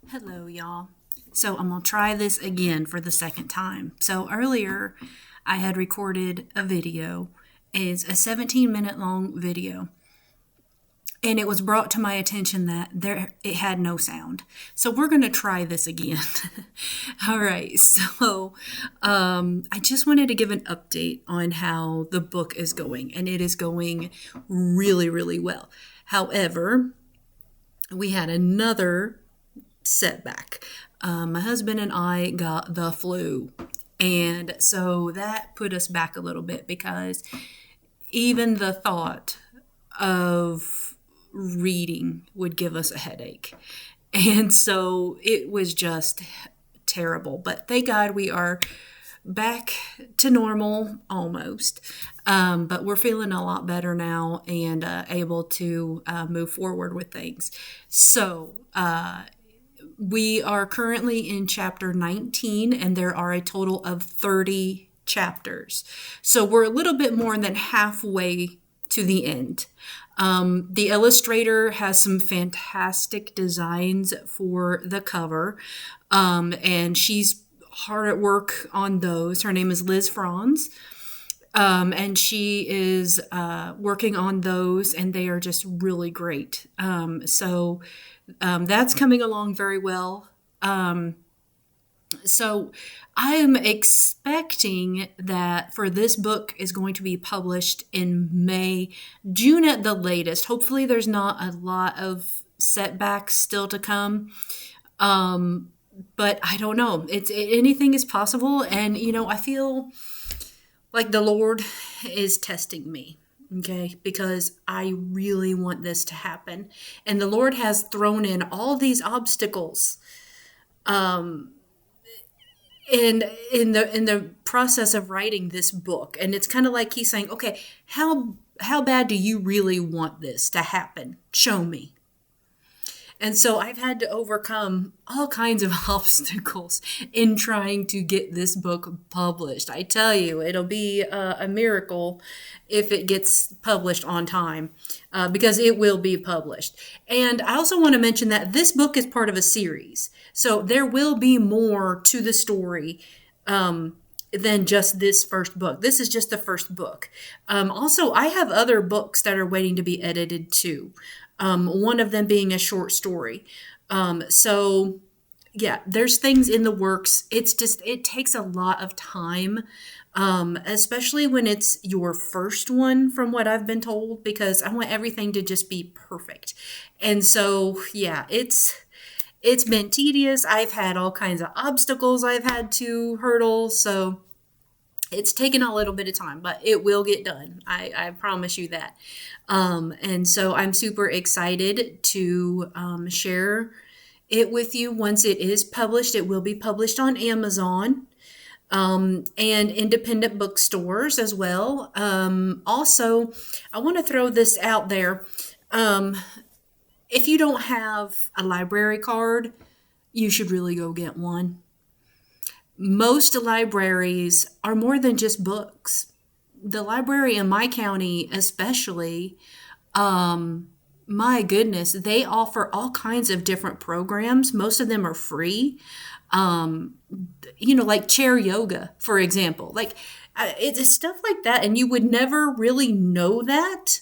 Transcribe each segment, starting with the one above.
Hello, y'all. So I'm going to try this again for the second time. So earlier, I had recorded a video. It's a 17-minute long video. And it was brought to my attention that it had no sound. So we're going to try this again. All right. So I just wanted to give an update on how the book is going. And it is going really, really well. However, we had another setback. My husband and I got the flu. And so that put us back a little bit because even the thought of reading would give us a headache. And so it was just terrible. But thank God we are back to normal almost. But we're feeling a lot better now and able to move forward with things. So, we are currently in chapter 19, and there are a total of 30 chapters. So we're a little bit more than halfway to the end. The illustrator has some fantastic designs for the cover, and she's hard at work on those. Her name is Liz Franz. And she is working on those, and they are just really great. So that's coming along very well. So I am expecting that for this book is going to be published in May, June at the latest. Hopefully there's not a lot of setbacks still to come. But I don't know. Anything is possible. And, I feel like the Lord is testing me. Okay, because I really want this to happen. And the Lord has thrown in all these obstacles in the process of writing this book. And it's kind of like he's saying, okay, how bad do you really want this to happen? Show me. And so I've had to overcome all kinds of obstacles in trying to get this book published. I tell you, it'll be a miracle if it gets published on time, because it will be published. And I also want to mention that this book is part of a series. So there will be more to the story than just this first book. This is just the first book. Also, I have other books that are waiting to be edited too. One of them being a short story. So yeah, there's things in the works. It takes a lot of time, especially when it's your first one, from what I've been told, because I want everything to just be perfect. And so, yeah, it's been tedious. I've had all kinds of obstacles I've had to hurdle. So it's taken a little bit of time, but it will get done. I promise you that. And so I'm super excited to share it with you once it is published. It will be published on Amazon and independent bookstores as well. Also, I want to throw this out there. If you don't have a library card, you should really go get one. Most libraries are more than just books. The library in my county, especially, my goodness, they offer all kinds of different programs. Most of them are free. Like chair yoga, for example. Like it's stuff like that, and you would never really know that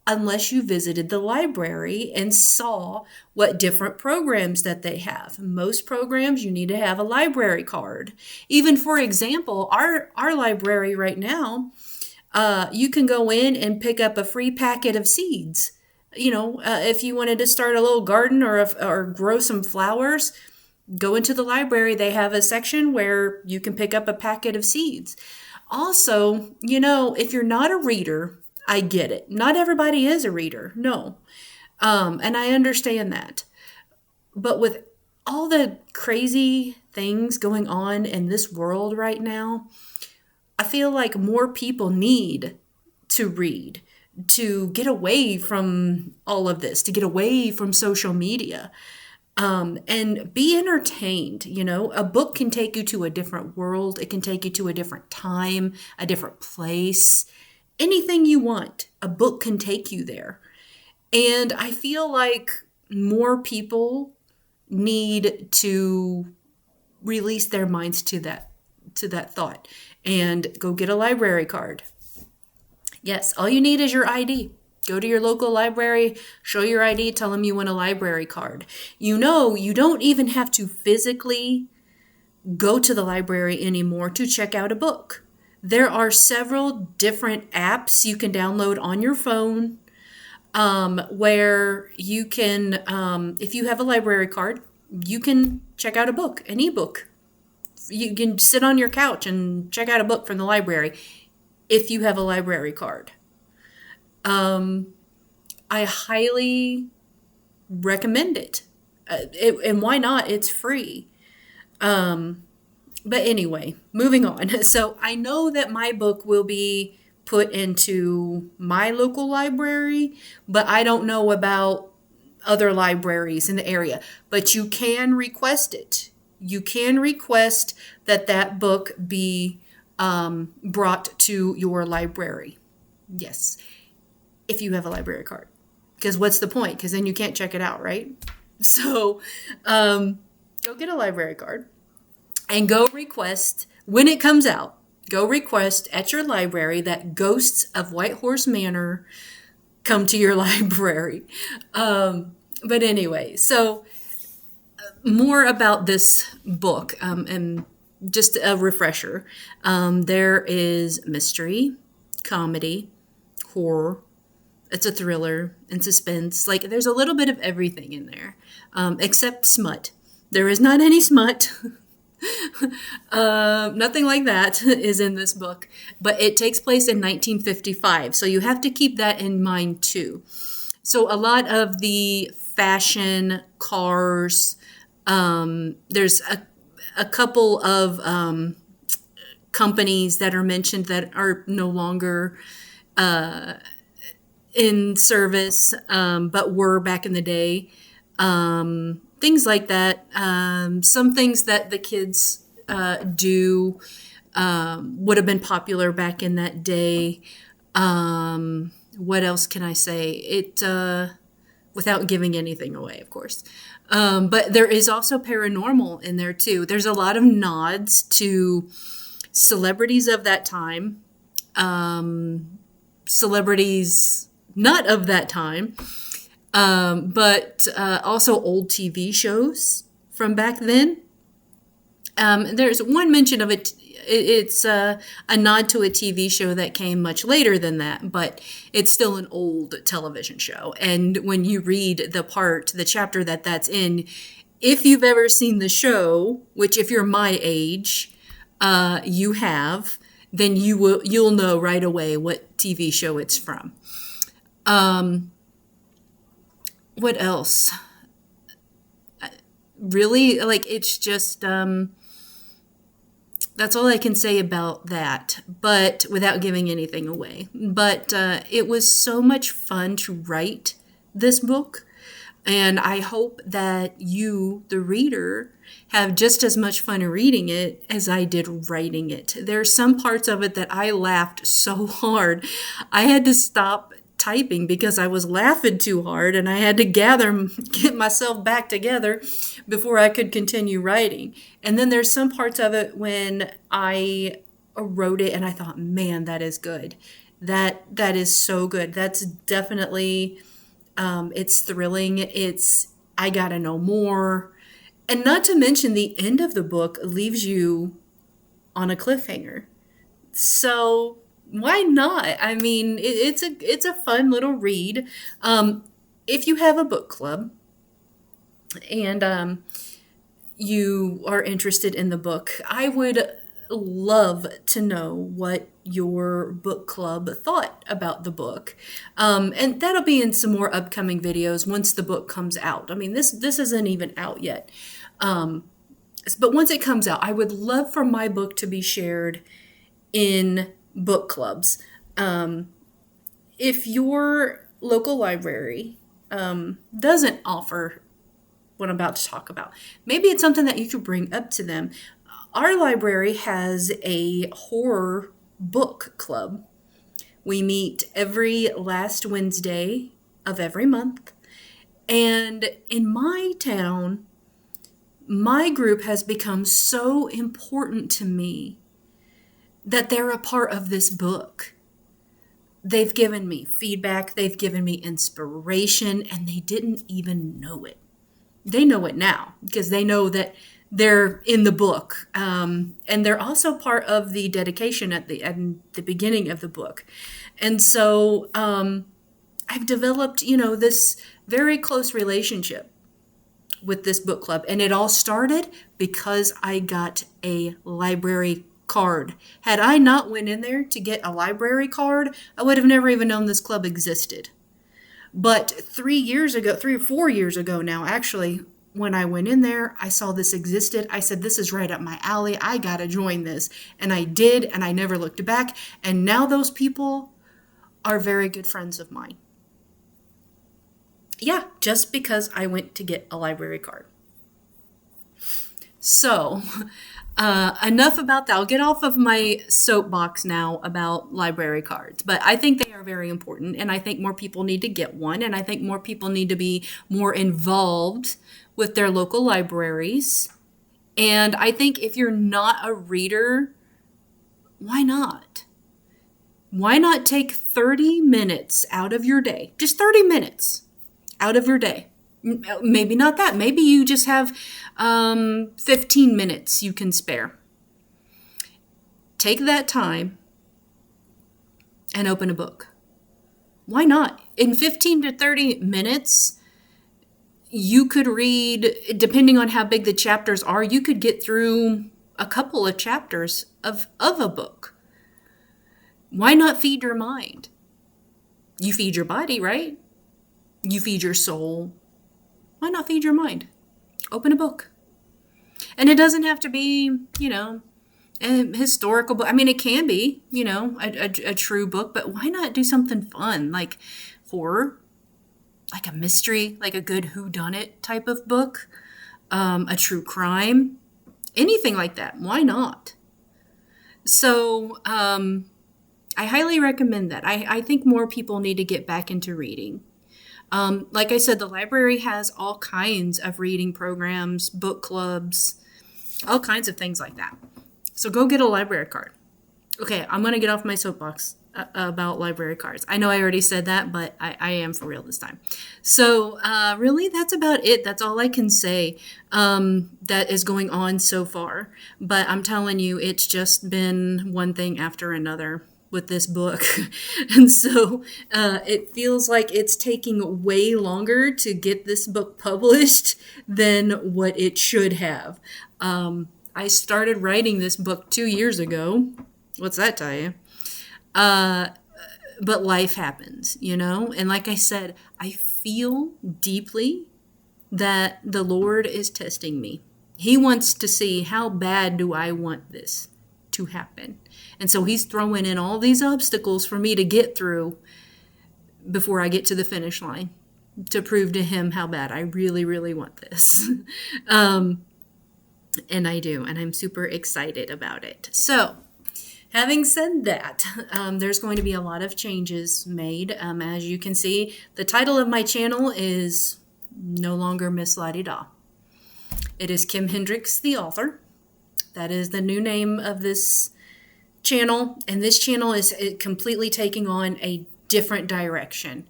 unless you visited the library and saw what different programs that they have. Most programs, you need to have a library card. Even, for example, our library right now, you can go in and pick up a free packet of seeds. If you wanted to start a little garden or grow some flowers, go into the library. They have a section where you can pick up a packet of seeds. Also, if you're not a reader, I get it. Not everybody is a reader. No. And I understand that. But with all the crazy things going on in this world right now, I feel like more people need to read, to get away from all of this, to get away from social media, and be entertained. A book can take you to a different world. It can take you to a different time, a different place. Anything you want, a book can take you there. And I feel like more people need to release their minds to that thought and go get a library card. Yes, all you need is your ID. Go to your local library, show your ID, tell them you want a library card. You don't even have to physically go to the library anymore to check out a book. There are several different apps you can download on your phone, where you can, if you have a library card, you can check out a book, an ebook. You can sit on your couch and check out a book from the library if you have a library card. I highly recommend it. And why not? It's free. But anyway, moving on. So I know that my book will be put into my local library, but I don't know about other libraries in the area. But you can request it. You can request that book be brought to your library. Yes, if you have a library card. Because what's the point? Because then you can't check it out, right? So go get a library card and go request, when it comes out, go request at your library that Ghosts of Whitehorse Manor come to your library. But anyway, so more about this book, and just a refresher. There is mystery, comedy, horror. It's a thriller and suspense. Like, there's a little bit of everything in there, except smut. There is not any smut. Nothing like that is in this book, but it takes place in 1955. So you have to keep that in mind too. So a lot of the fashion, cars, there's a couple of companies that are mentioned that are no longer in service, but were back in the day. Things like that. Some things that the kids do would have been popular back in that day. What else can I say? Without giving anything away, of course. But there is also paranormal in there too. There's a lot of nods to celebrities of that time, celebrities not of that time, but also old TV shows from back then. There's one mention of it. It's a nod to a TV show that came much later than that, but it's still an old television show. And when you read the chapter that's in, if you've ever seen the show, which if you're my age, you have, then you'll know right away what TV show it's from. What else? Really, like, it's just, that's all I can say about that, but without giving anything away. But it was so much fun to write this book, and I hope that you, the reader, have just as much fun reading it as I did writing it. There are some parts of it that I laughed so hard, I had to stop typing because I was laughing too hard, and I had to get myself back together before I could continue writing. And then there's some parts of it when I wrote it and I thought, man, that is good. That is so good. That's definitely, it's thrilling. I gotta know more. And not to mention, the end of the book leaves you on a cliffhanger. So why not? I mean, it's a fun little read. If you have a book club and you are interested in the book, I would love to know what your book club thought about the book. And that'll be in some more upcoming videos once the book comes out. I mean, this isn't even out yet. But once it comes out, I would love for my book to be shared in book clubs. If your local library doesn't offer what I'm about to talk about, maybe it's something that you could bring up to them. Our library has a horror book club. We meet every last Wednesday of every month. And in my town, my group has become so important to me that they're a part of this book. They've given me feedback, they've given me inspiration, and they didn't even know it. They know it now because they know that they're in the book. And they're also part of the dedication at the beginning of the book. And so I've developed, this very close relationship with this book club. And it all started because I got a library card. Had I not went in there to get a library card, I would have never even known this club existed. But 3 or 4 years ago now, actually, when I went in there, I saw this existed. I said, this is right up my alley. I got to join this. And I did, and I never looked back. And now those people are very good friends of mine. Yeah, just because I went to get a library card. So, enough about that. I'll get off of my soapbox now about library cards, but I think they are very important, and I think more people need to get one, and I think more people need to be more involved with their local libraries. And I think if you're not a reader, why not? Why not take 30 minutes out of your day? Just 30 minutes out of your day. Maybe not that. Maybe you just have 15 minutes you can spare. Take that time and open a book. Why not? In 15 to 30 minutes, you could read, depending on how big the chapters are, you could get through a couple of chapters of a book. Why not feed your mind? You feed your body, right? You feed your soul. Why not feed your mind? Open a book. And it doesn't have to be, a historical book. I mean, it can be, a true book, but why not do something fun like horror, like a mystery, like a good whodunit type of book, a true crime, anything like that. Why not? So I highly recommend that. I think more people need to get back into reading. Like I said, the library has all kinds of reading programs, book clubs, all kinds of things like that. So go get a library card. Okay, I'm going to get off my soapbox about library cards. I know I already said that, but I am for real this time. So really, that's about it. That's all I can say that is going on so far. But I'm telling you, it's just been one thing after another with this book. And so it feels like it's taking way longer to get this book published than what it should have. I started writing this book 2 years ago. What's that tell you? But life happens, And like I said, I feel deeply that the Lord is testing me. He wants to see how bad do I want this to happen. And so he's throwing in all these obstacles for me to get through before I get to the finish line to prove to him how bad I really, really want this. And I do, and I'm super excited about it. So, having said that, there's going to be a lot of changes made. As you can see, the title of my channel is no longer Miss La-Di-Da. It is Kim Hendricks, the author. That is the new name of this channel, and this channel is completely taking on a different direction.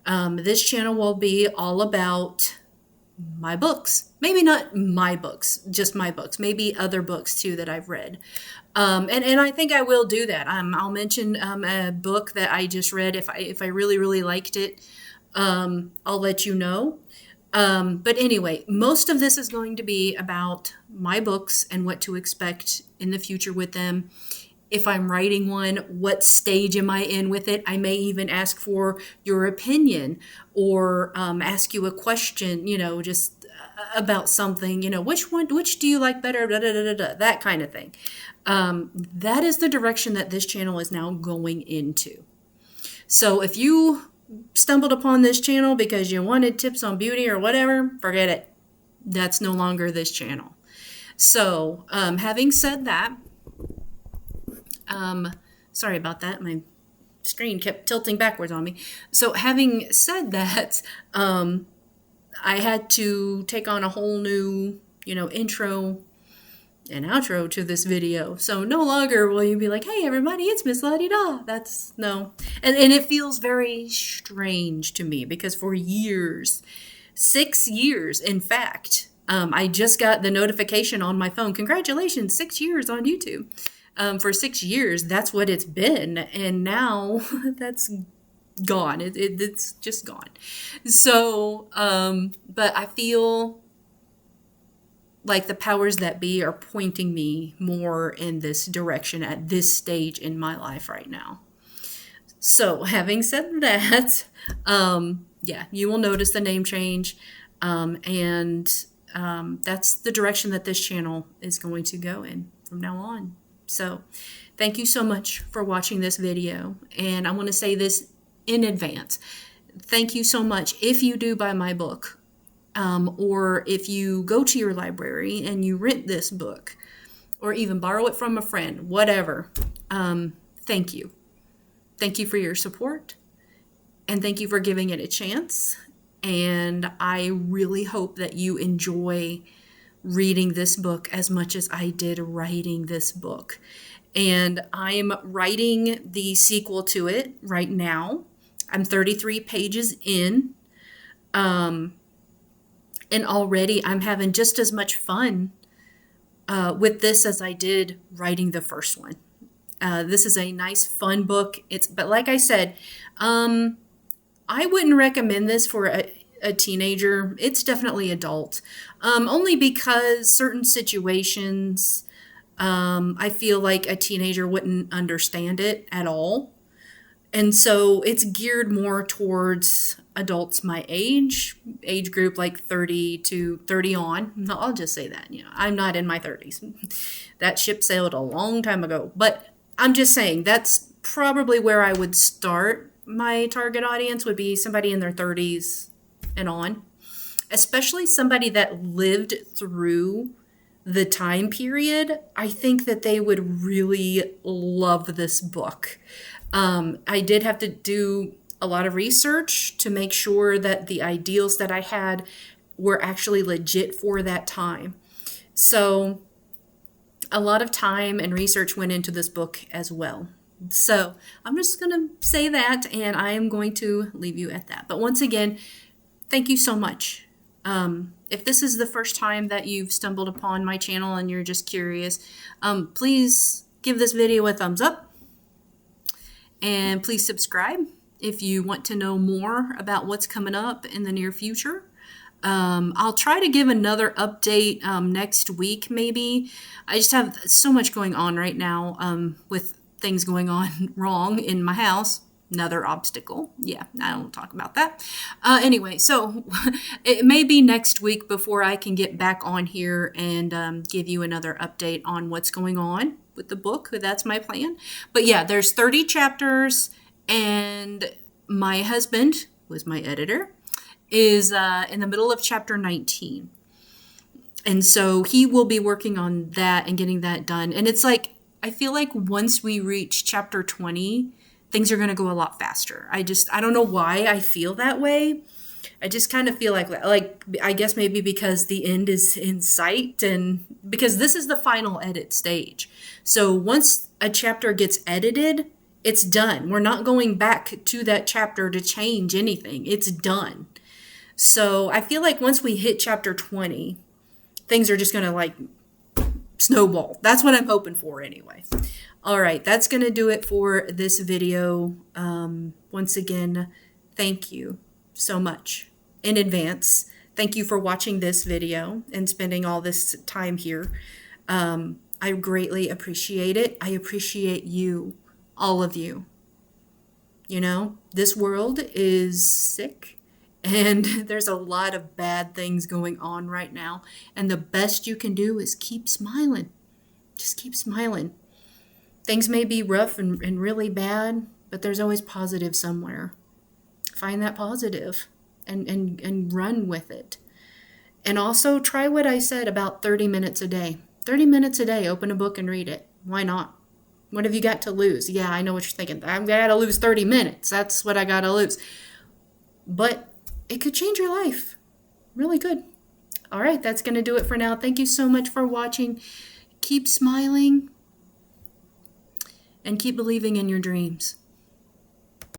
This channel will be all about my books. Maybe not my books, just my books. Maybe other books too that I've read. And I think I will do that. I'll mention a book that I just read. If I really, really liked it, I'll let you know. But anyway, most of this is going to be about my books and what to expect in the future with them. If I'm writing one, what stage am I in with it? I may even ask for your opinion or ask you a question, just about something, which do you like better, da, da, da, da, da, that kind of thing. That is the direction that this channel is now going into. So if you stumbled upon this channel because you wanted tips on beauty or whatever, forget it. That's no longer this channel. So having said that, sorry about that. My screen kept tilting backwards on me. So having said that, I had to take on a whole new intro and outro to this video. So no longer will you be like, hey everybody, it's Miss La-di-da. That's no. And it feels very strange to me because for years, 6 years, in fact, I just got the notification on my phone. Congratulations, 6 years on YouTube. For 6 years, that's what it's been. And now that's gone. It's just gone. So, but I feel like the powers that be are pointing me more in this direction at this stage in my life right now. So having said that, yeah, you will notice the name change. And that's the direction that this channel is going to go in from now on. So thank you so much for watching this video. And I want to say this in advance. Thank you so much if you do buy my book. Or if you go to your library and you rent this book, or even borrow it from a friend, whatever, thank you. Thank you for your support, and thank you for giving it a chance. And I really hope that you enjoy reading this book as much as I did writing this book. And I'm writing the sequel to it right now. I'm 33 pages in. And already I'm having just as much fun with this as I did writing the first one. This is a nice, fun book. But like I said, I wouldn't recommend this for a teenager. It's definitely adult. Only because certain situations, I feel like a teenager wouldn't understand it at all. And so it's geared more towards adults my age group, like 30 to 30 on. No, I'll just say that, I'm not in my 30s. That ship sailed a long time ago. But I'm just saying that's probably where I would start. My target audience would be somebody in their 30s and on, especially somebody that lived through the time period. I think that they would really love this book. I did have to do a lot of research to make sure that the ideals that I had were actually legit for that time. So a lot of time and research went into this book as well. So I'm just going to say that, and I am going to leave you at that. But once again, thank you so much. If this is the first time that you've stumbled upon my channel and you're just curious, please give this video a thumbs up. And please subscribe if you want to know more about what's coming up in the near future. I'll try to give another update next week, maybe. I just have so much going on right now with things going on wrong in my house. Another obstacle. Yeah, I won't talk about that. Anyway, so it may be next week before I can get back on here and give you another update on what's going on with the book. That's my plan. But yeah, there's 30 chapters, and my husband, who is my editor, is in the middle of chapter 19. And so he will be working on that and getting that done. And it's like, I feel like once we reach chapter 20, things are going to go a lot faster. I don't know why I feel that way. I just kind of feel like, I guess maybe because the end is in sight, and because this is the final edit stage. So once a chapter gets edited, it's done. We're not going back to that chapter to change anything. It's done. So I feel like once we hit chapter 20, things are just going to snowball. That's what I'm hoping for anyway. All right, that's going to do it for this video. Once again, thank you so much in advance. Thank you for watching this video and spending all this time here. I greatly appreciate it. I appreciate you, all of you. This world is sick, and there's a lot of bad things going on right now. And the best you can do is keep smiling. Just keep smiling. Things may be rough and really bad, but there's always positive somewhere. Find that positive and run with it. And also try what I said about 30 minutes a day. 30 minutes a day, open a book and read it. Why not? What have you got to lose? Yeah, I know what you're thinking. I've got to lose 30 minutes. That's what I got to lose. But it could change your life. Really good. All right, that's going to do it for now. Thank you so much for watching. Keep smiling and keep believing in your dreams.